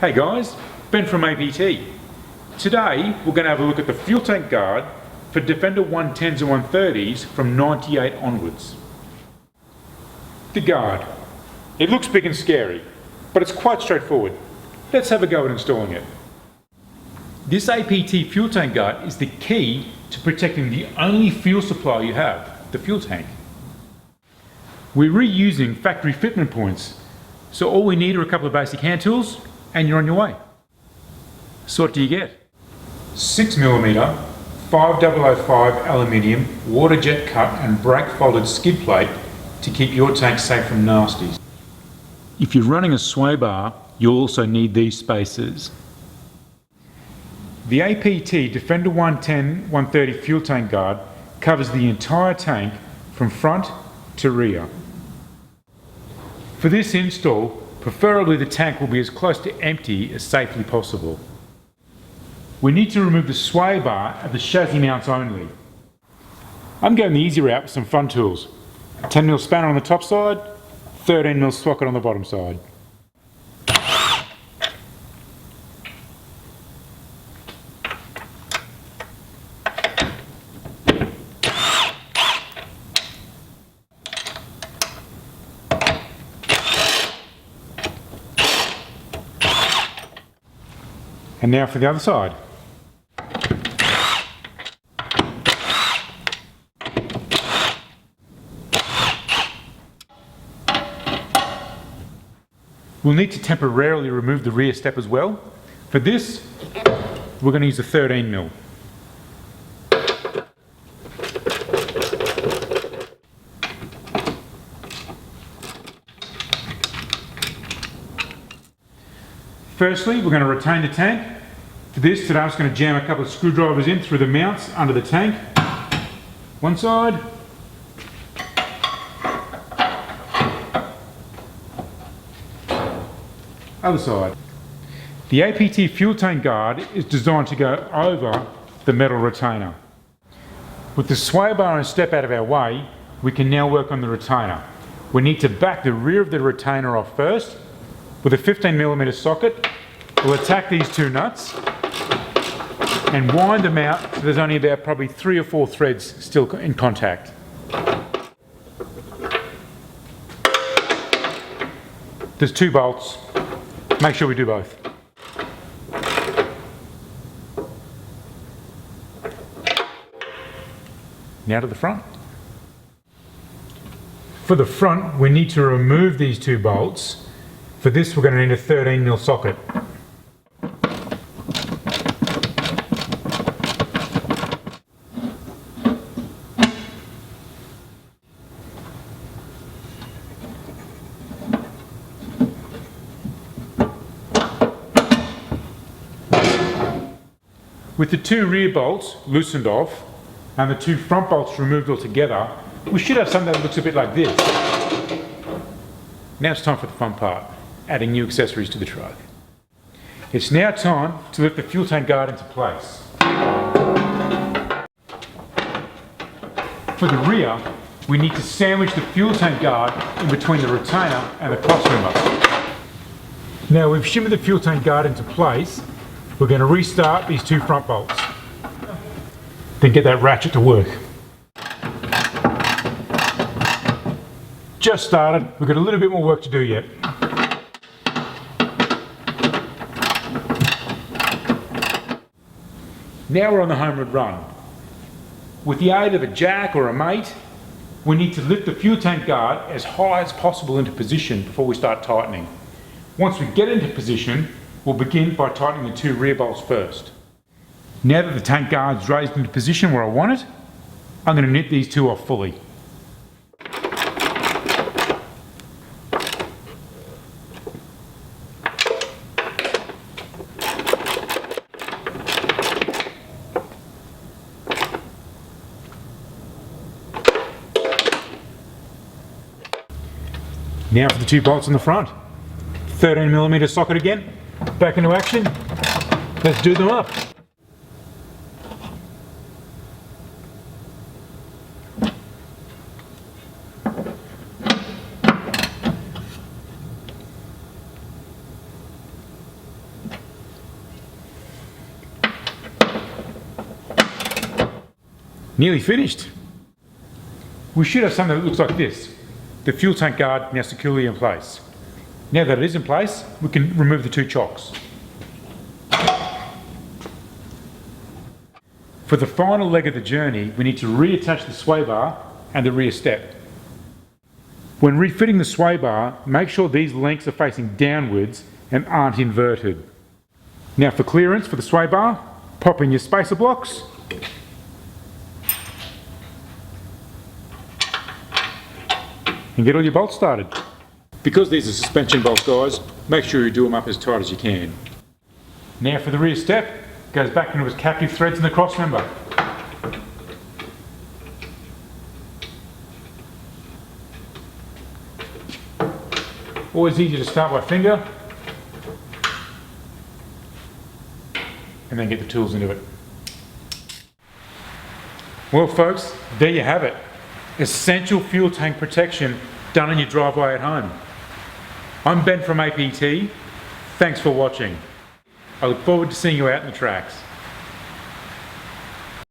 Hey guys, Ben from APT. Today we're going to have a look at the fuel tank guard for Defender 110s and 130s from 98 onwards. The guard. It looks big and scary, but it's quite straightforward. Let's have a go at installing it. This APT fuel tank guard is the key to protecting the only fuel supply you have, the fuel tank. We're reusing factory fitment points, so all we need are a couple of basic hand tools and you're on your way. So what do you get? 6mm 5005 aluminium water jet cut and brake folded skid plate to keep your tank safe from nasties. If you're running a sway bar, you'll also need these spacers. The APT Defender 110-130 fuel tank guard covers the entire tank from front to rear. For this install, preferably the tank will be as close to empty as safely possible. We need to remove the sway bar at the chassis mounts only. I'm going the easy route with some fun tools. 10mm spanner on the top side, 13mm socket on the bottom side. And now for the other side. We'll need to temporarily remove the rear step as well. For this, we're going to use a 13mm. Firstly, we're going to retain the tank. For this, today I'm just going to jam a couple of screwdrivers in through the mounts under the tank. One side. Other side. The APT fuel tank guard is designed to go over the metal retainer. With the sway bar and step out of our way, we can now work on the retainer. We need to back the rear of the retainer off first. With a 15mm socket, we'll attack these two nuts and wind them out so there's only about probably 3 or 4 threads still in contact. There's 2 bolts. Make sure we do both. Now to the front. For the front, we need to remove these 2 bolts. For this, we're going to need a 13mm socket. With the 2 rear bolts loosened off and the 2 front bolts removed altogether, we should have something that looks a bit like this. Now it's time for the fun part, adding new accessories to the truck. It's now time to lift the fuel tank guard into place. For the rear, we need to sandwich the fuel tank guard in between the retainer and the crossover. Now we've shimmered the fuel tank guard into place. We're going to restart these 2 front bolts. Then get that ratchet to work. Just started, we've got a little bit more work to do yet. Now we're on the homeward run. With the aid of a jack or a mate, we need to lift the fuel tank guard as high as possible into position before we start tightening. Once we get into position, we'll begin by tightening the 2 rear bolts first. Now that the tank guard's raised into position where I want it, I'm going to knit these 2 off fully. Now for the 2 bolts in the front. 13mm socket again. Back into action. Let's do them up. Nearly finished. We should have something that looks like this. The fuel tank guard now securely in place. Now that it is in place, we can remove the two chocks. For the final leg of the journey, we need to reattach the sway bar and the rear step. When refitting the sway bar, make sure these links are facing downwards and aren't inverted. Now for clearance for the sway bar, pop in your spacer blocks and get all your bolts started. Because these are suspension bolts, guys, make sure you do them up as tight as you can. Now for the rear step, goes back into its captive threads in the cross member. Always easy to start by finger and then get the tools into it. Well folks, there you have it. Essential fuel tank protection done in your driveway at home. I'm Ben from APT. Thanks for watching. I look forward to seeing you out in the tracks.